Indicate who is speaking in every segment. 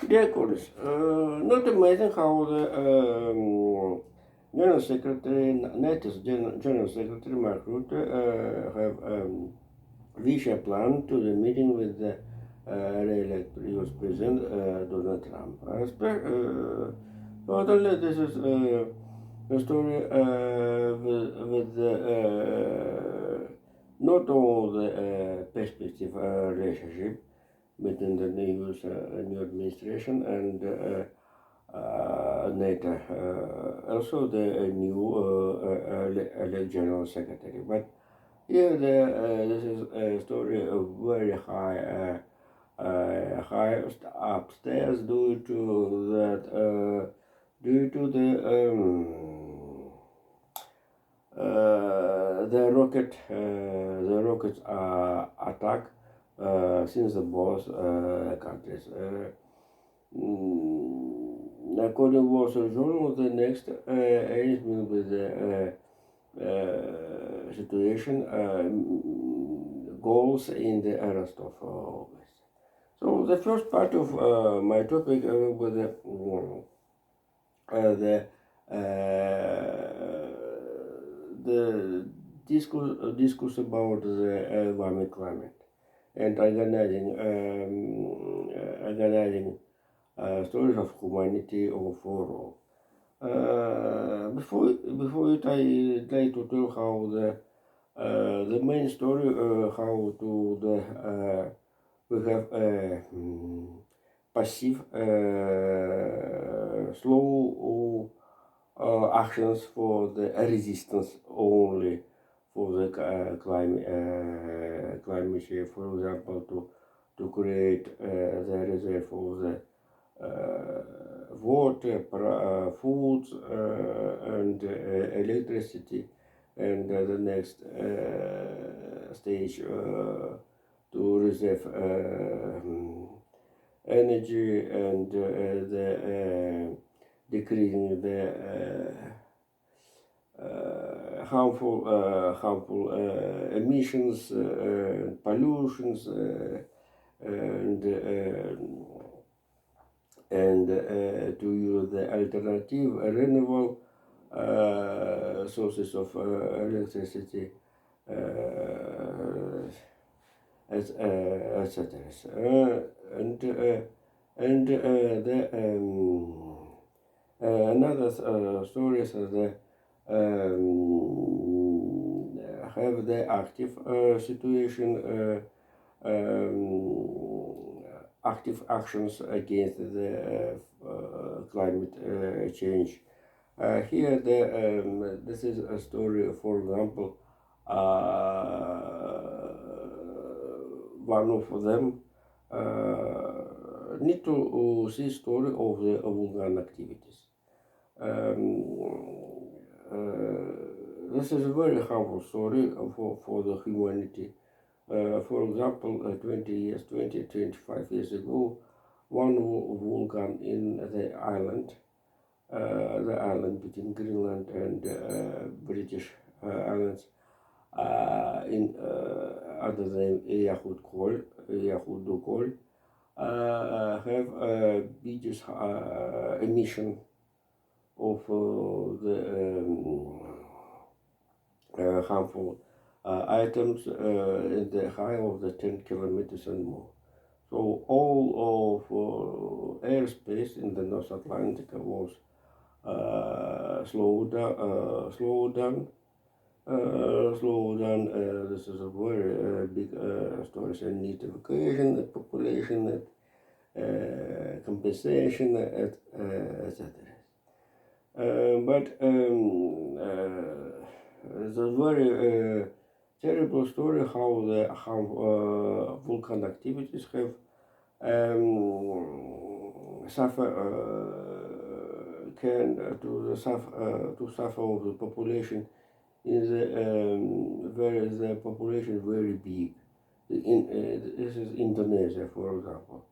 Speaker 1: Dear colleagues, not amazing how the General Secretary, NATO's General Secretary Mark Rutte have reached a plan to the meeting with the re-elected US President Donald Trump. Not only this is a story with not all the perspective relationship between the new administration and NATO, also the new elect general secretary. But here, this is a story of very high upstairs due to the rocket attack since the both countries. According to Wall Street Journal, the next arrangement with the situation goals in the arrest of August. So the first part of my topic was the discourse about the warming climate and organizing stories of humanity or for all. Before it, I try to tell how the main story, how to the we have passive, slow actions for the resistance only for the climate change. For example, to create the reserve for the water, foods, and electricity, and the next stage to reserve energy and the decreasing the harmful emissions, pollutions, and to use the alternative renewable sources of electricity, etc. And the another story is the have the active situation, active actions against the climate change. Here, this is a story. For example, one of them need to see story of the vulcan activities. This is a very harmful story for the humanity. For example, 25 years ago, one vulcan in the island between Greenland and British Islands, under the name Eyjafjallajökull, have biggest emission of the harmful items in the height of the 10 kilometers and more. So all of airspace in the North Atlantic was slowed down. This is a very big story and need evacuation, population, compensation, etc. But it's a very terrible story how volcanic activities have suffer to suffer of the population in where is the population very big. This is Indonesia, for example.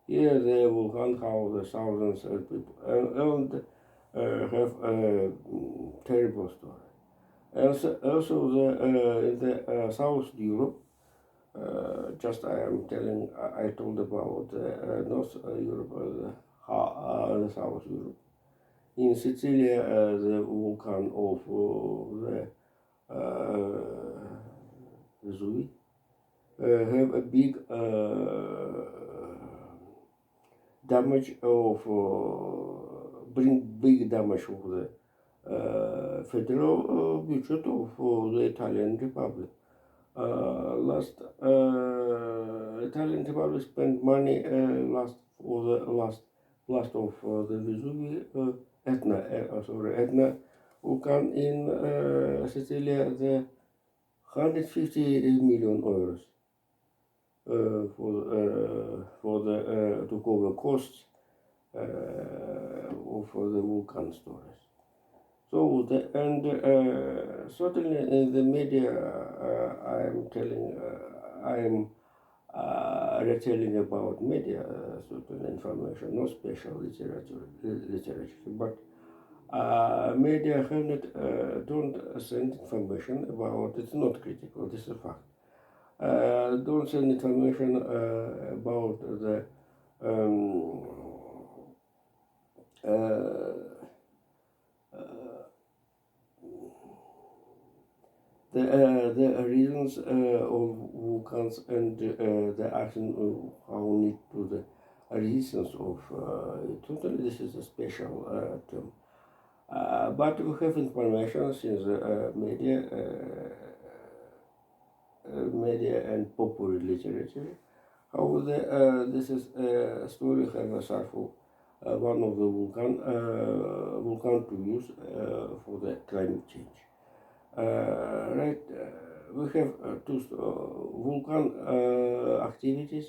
Speaker 1: Here the volcano has thousands of people and have a terrible story. Also in the South Europe, just I am telling, I told about North Europe, the South Europe. In Sicily, the volcan of the Vesuvius have a big damage of bring big damage of the federal budget of the Italian Republic. Last Italian Republic spent money last for the last blast of the Vesuvius Etna volcan in Sicily, the 150 million euros for the to cover costs of the volcan stories. So certainly in the media, I am telling, I am retelling about media certain information, no special literature, but media have not, don't send information about. It's not critical. This is a fact. Don't send information about the the reasons of volcans and the action of how need to the reasons of totally this is a special term. But we have information since media and popular literature how this is a story have a surfel one of the volcan to use for the climate change. Right, we have two volcan activities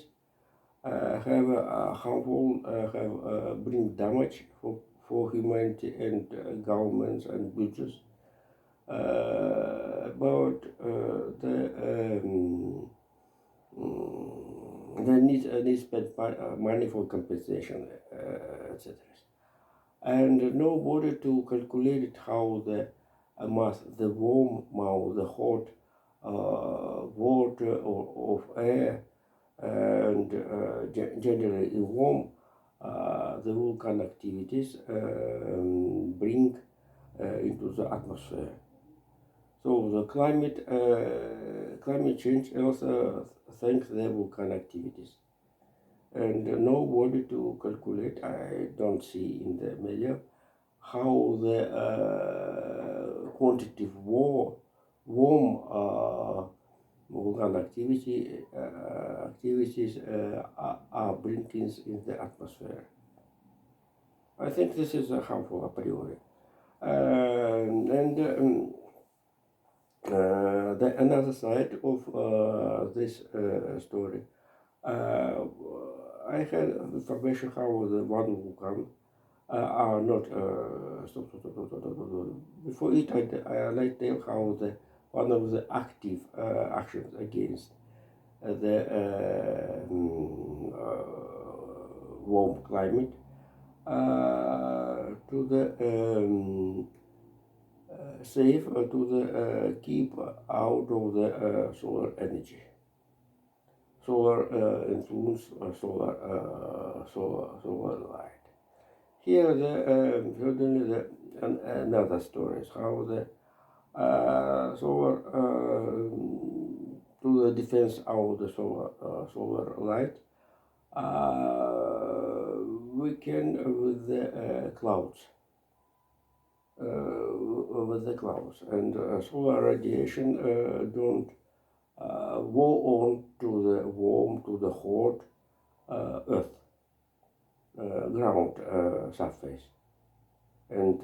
Speaker 1: have harmful, have bring damage for humanity and governments and budgets. About they need spend money for compensation, etc. And nobody to calculate how the mass, the warm mouth, the hot water of air, and generally warm the volcan activities bring into the atmosphere. So the climate change also thanks the volcan activities. And nobody to calculate, I don't see in the media, how the quantitative warm volcan activities are bringing in the atmosphere. I think this is harmful a priori. The another side of this story, I had information how the one volcan are not before it I like tell how the one of the active actions against the warm climate to the safe to the keep out of the solar energy, solar influence, solar light. Here, certainly another story is how the solar to the defense of the solar light. We can with the clouds, and solar radiation don't go on to the warm to the hot earth. Ground surface and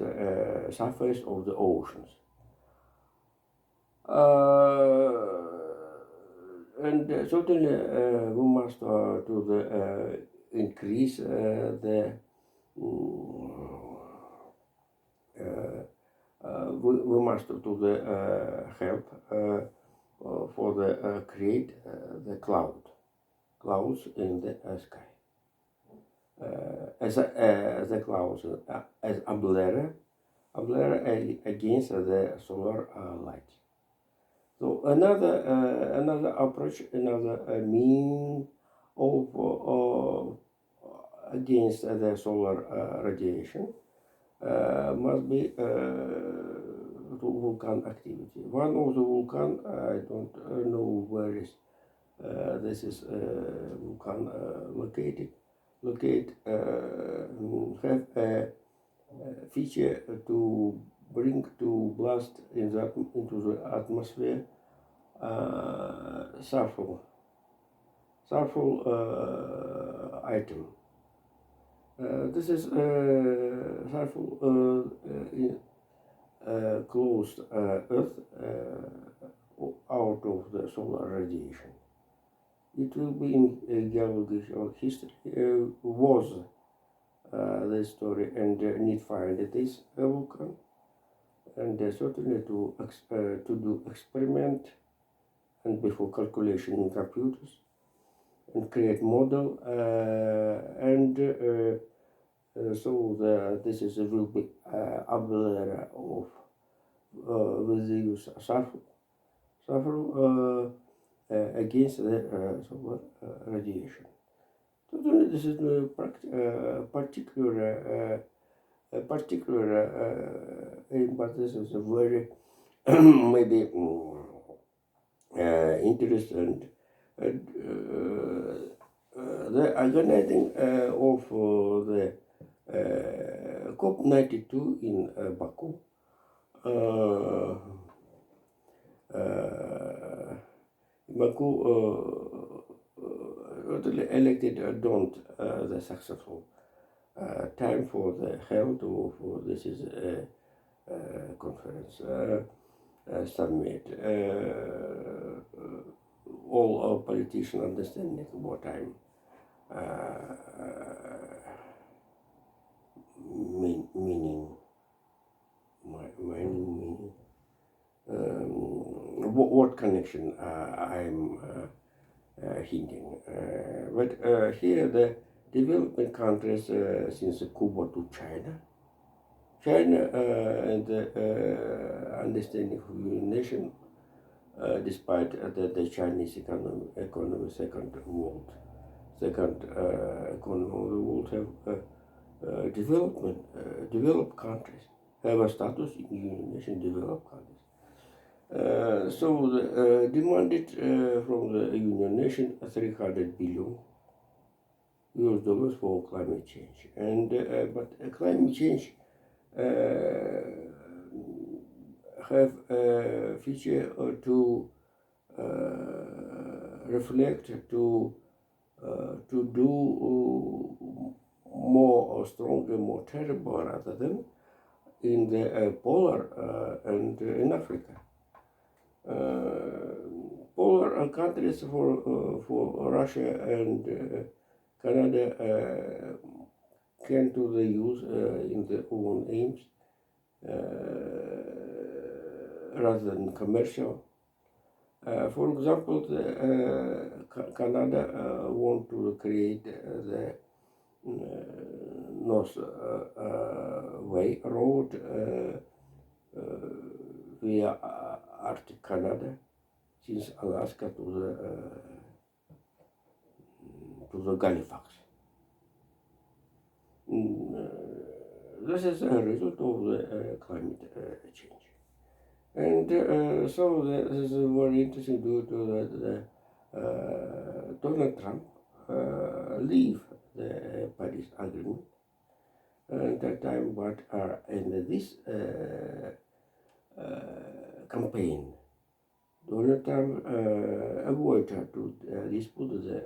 Speaker 1: surface of the oceans. And certainly we must to the increase the we must to the help for the create the clouds in the sky. As the clouds as umbrella against the solar light. So another approach, another mean of against the solar radiation must be volcan activity. One of the volcan, I don't know where is this is volcan have a feature to bring to blast into the atmosphere sulfur item. This is sulfur in closed Earth out of the solar radiation. It will be in geological history was the story and need find it is a volcan, and certainly to do experiment and before calculation in computers and create model and so this is will be area of with the use of sulfur against the solar radiation. Totally, this is particular aim, but this is a very maybe interesting. The organizing of the COP92 in Baku elected don't the successful time for the held of this is conference summit. All our politicians understanding what time meaning what connection I'm hinting. But here the developing countries since Cuba to China and the understanding of the nation despite the Chinese economy second economy of the world have developed countries have a status in the United Nations developed countries. So the, demanded from the United Nations 300 billion US dollars for climate change, and but climate change have a feature to reflect to do more stronger, more terrible rather than in the polar and in Africa. Polar countries for Russia and Canada can do the use in their own aims rather than commercial. For example, Canada want to create the North Way road via Arctic Canada, since Alaska to the Halifax. This is a result of the climate change. And so this is very interesting due to that Donald Trump leave the Paris Agreement at that time, but in this campaign, Donald Trump avoided to dispute the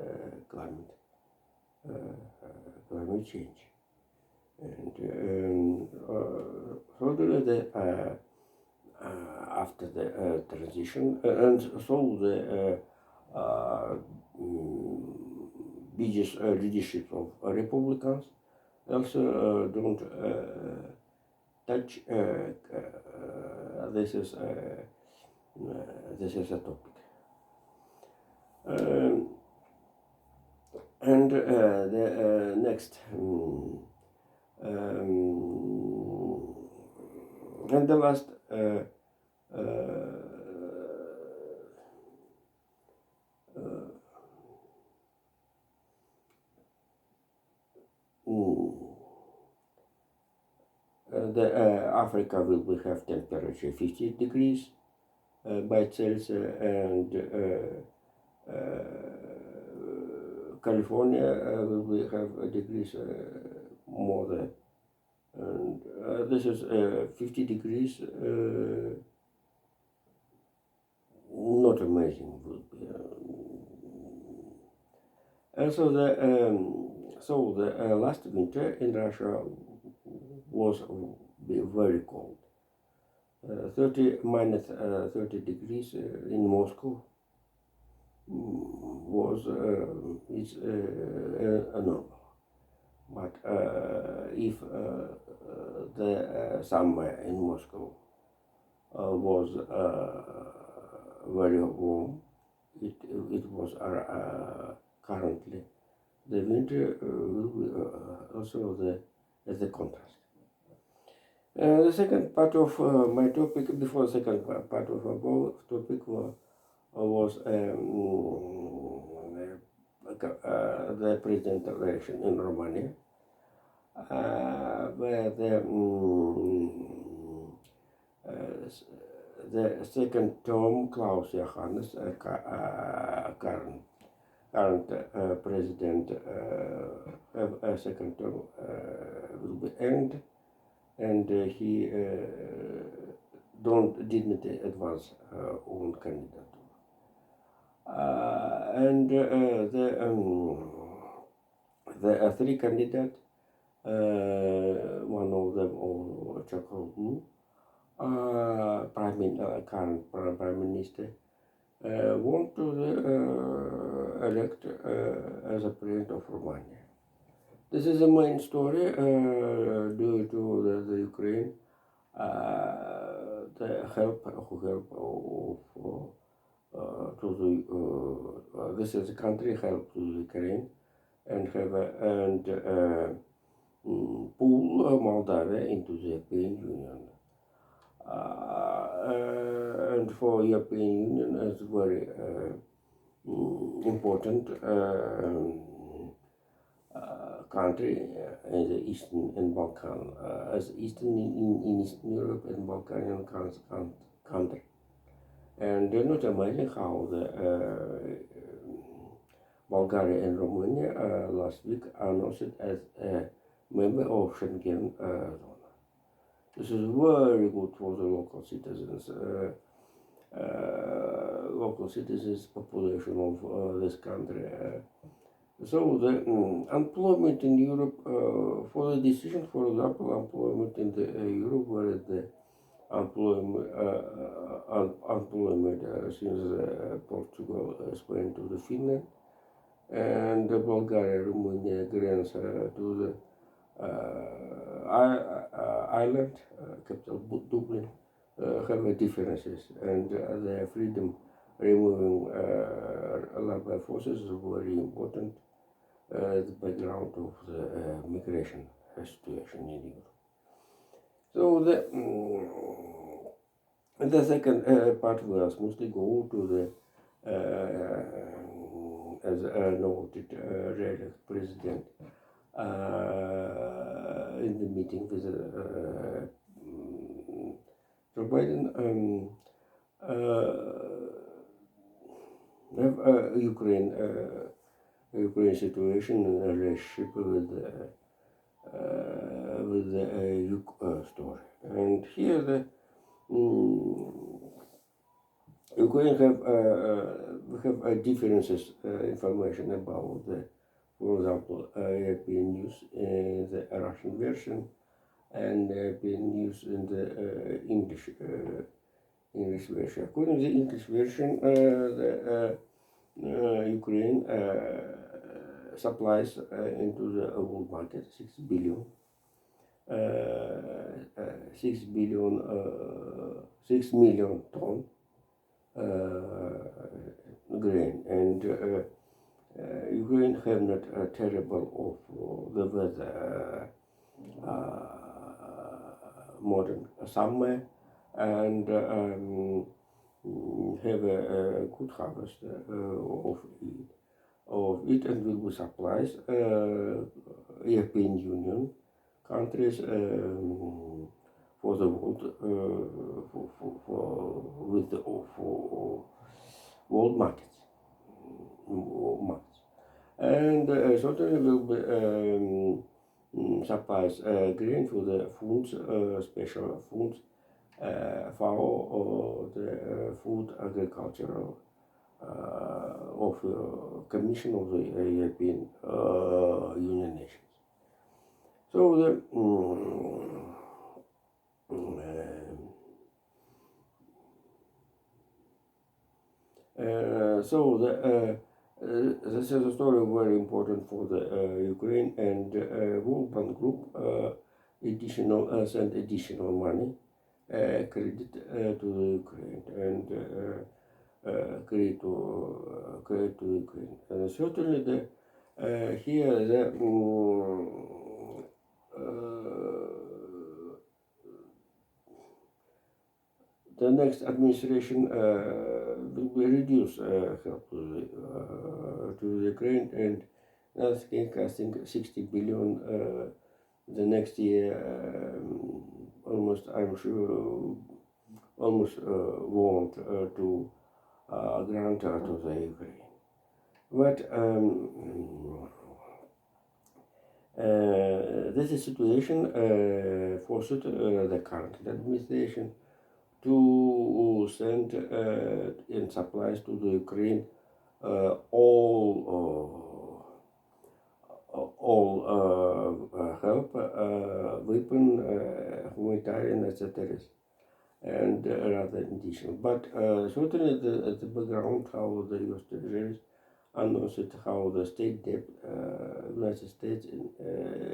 Speaker 1: climate change. And further, after the transition, and so the biggest leadership of Republicans also don't touch this is a topic. And the next and the last Africa will have temperature 50 degrees by Celsius, and California will have a degrees more than, and this is 50 degrees. Not amazing will be. Also, the last winter in Russia was very cold. 30 degrees in Moscow was is normal. But if the summer in Moscow was very warm, it was currently the winter will be also the contrast. The second part of my topic, before the second part of our topic was the president election in Romania, where the second term, Klaus Johannes, current president, have a second term will be end, and he didn't advance own candidature. And the three candidates, one of them Chakov, current prime minister, want to elect as a president of Romania. This is the main story due to the Ukraine, the help of to the this is a country help to Ukraine and pull Moldavia into the European Union. And for European Union is very important country in the Eastern and Balkan, as Eastern in Eastern Europe and Balkanian country. And not amazing how the Bulgaria and Romania last week announced as a member of Schengen zone. This is very good for the local citizens, population of this country. So the employment in Europe, for the decision, for example, employment in the Europe, where the employment since Portugal, Spain to the Finland, and Bulgaria, Romania grants to the island, capital Dublin, have differences, and the freedom removing labor forces is very important. The background of the migration situation in Europe. So the second part will mostly go to the as noted re-elect president in the meeting with Joe Biden. Ukraine situation and relationship with the story. And here the Ukraine have differences information about the, for example, European news in the Russian version and European news in the English version. According to the English version, Ukraine supplies into the world market 6 billion 6 million ton grain, and Ukraine have not terrible of the weather, modern summer, and have a good harvest of it, and will be supplies European Union countries, for the world, for with the for world markets, and certainly will be supplies grain for the foods, special foods, for the food agricultural of Commission of the European Union nations. So the this is a story very important for the Ukraine, and World Bank Group sent additional money, credit to the Ukraine, and credit to Ukraine. Certainly the here the next administration will reduce help to Ukraine, and I think 60 billion the next year. Almost, I'm sure, almost won't to grant to the Ukraine. But this is situation forced the current administration to send in supplies to the Ukraine all help, weapon, humanitarian, etc. And rather additional. But certainly the background how the U.S. treasuries announced how the state debt United States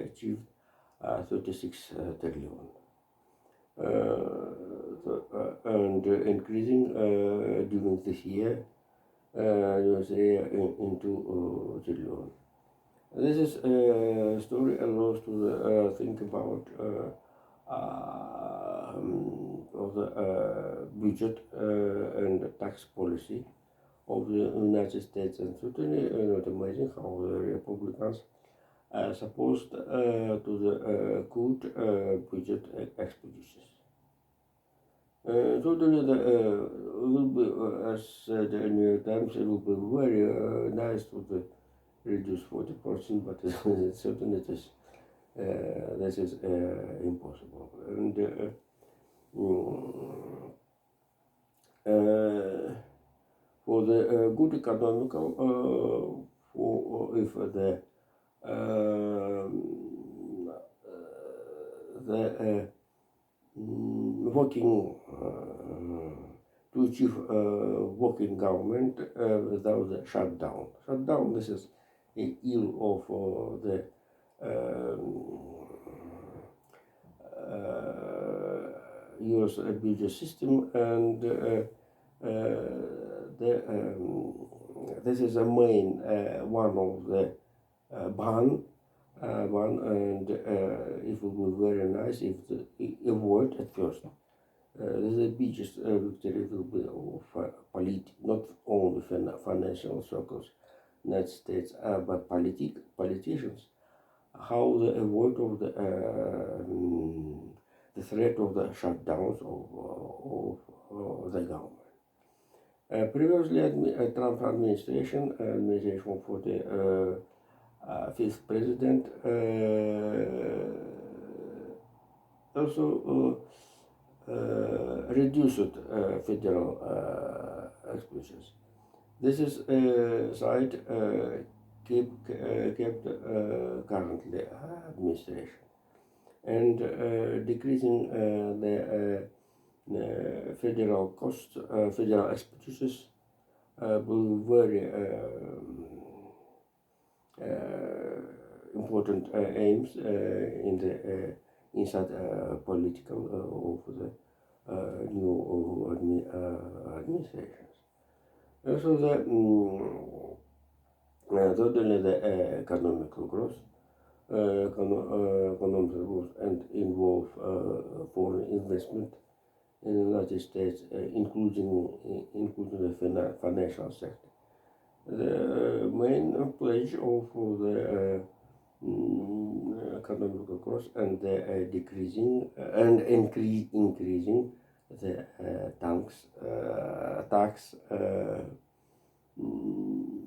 Speaker 1: achieved 36 trillion. And increasing during this year, USA into trillion. This is a story allows to think about of the budget and tax policy of the United States, and certainly not amazing how the Republicans are supposed to the good budget expenditures. Certainly, will be, as the New York Times, it will be very nice to the reduce 40%, but certainly this is impossible. And for the good economical, for if the working to achieve working government without the shutdown. Shutdown, this is an ill of the US budget system, and this is a main one of the ban. And it would be very nice if the avoid at first. The biggest victory will be of not only financial circles, United States, but politicians. How the avoid of the threat of the shutdowns of the government. Previously, Trump administration for the fifth president also reduced federal expenditures. This is a side kept currently administration, and decreasing the federal costs, federal expenditures will very important aims in the inside political of the new administrations. Also, certainly the economical growth, economic growth, and involve foreign investment in the United States, including the financial sector. The main pledge of the economical growth and decreasing and increasing the mm,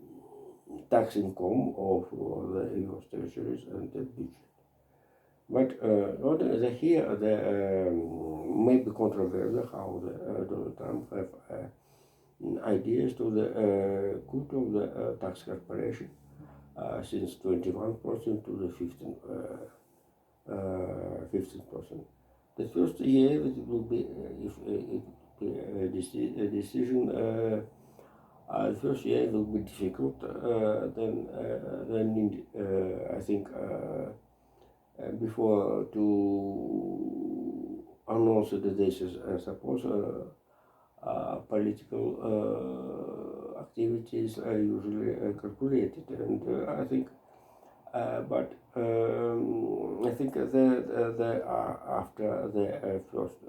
Speaker 1: tax income of the US treasuries and the budget. But here the may be controversial how the Donald Trump have ideas to the good of the tax preparation since 21% to the 15%. The first year it will be if it a decision. The first year will be difficult. Then I think before to announce that this is suppose political activities are usually calculated, and I think. But I think the after the first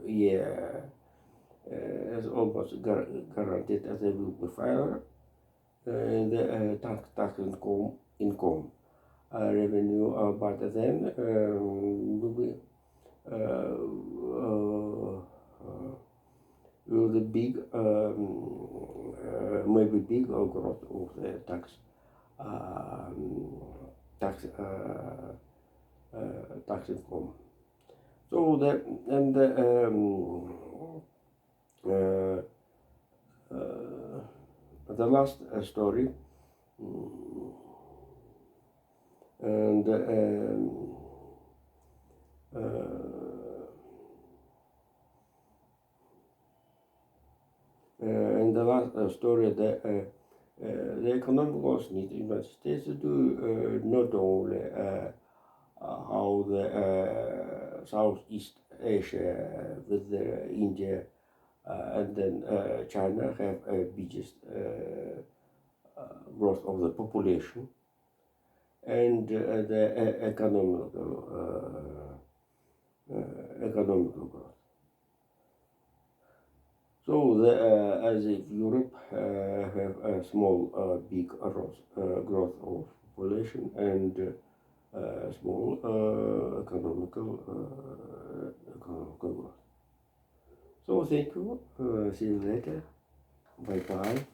Speaker 1: year is almost guaranteed that they will be filed the tax income revenue, but then will be will the big maybe big growth of the tax income. So the and the last story and the last story the economic growth in the United States to do not only how the Southeast Asia with India and then China have a biggest growth of the population and the economical growth. So as if Europe have a small, big growth of population and small economical growth. So thank you. See you later. Bye bye.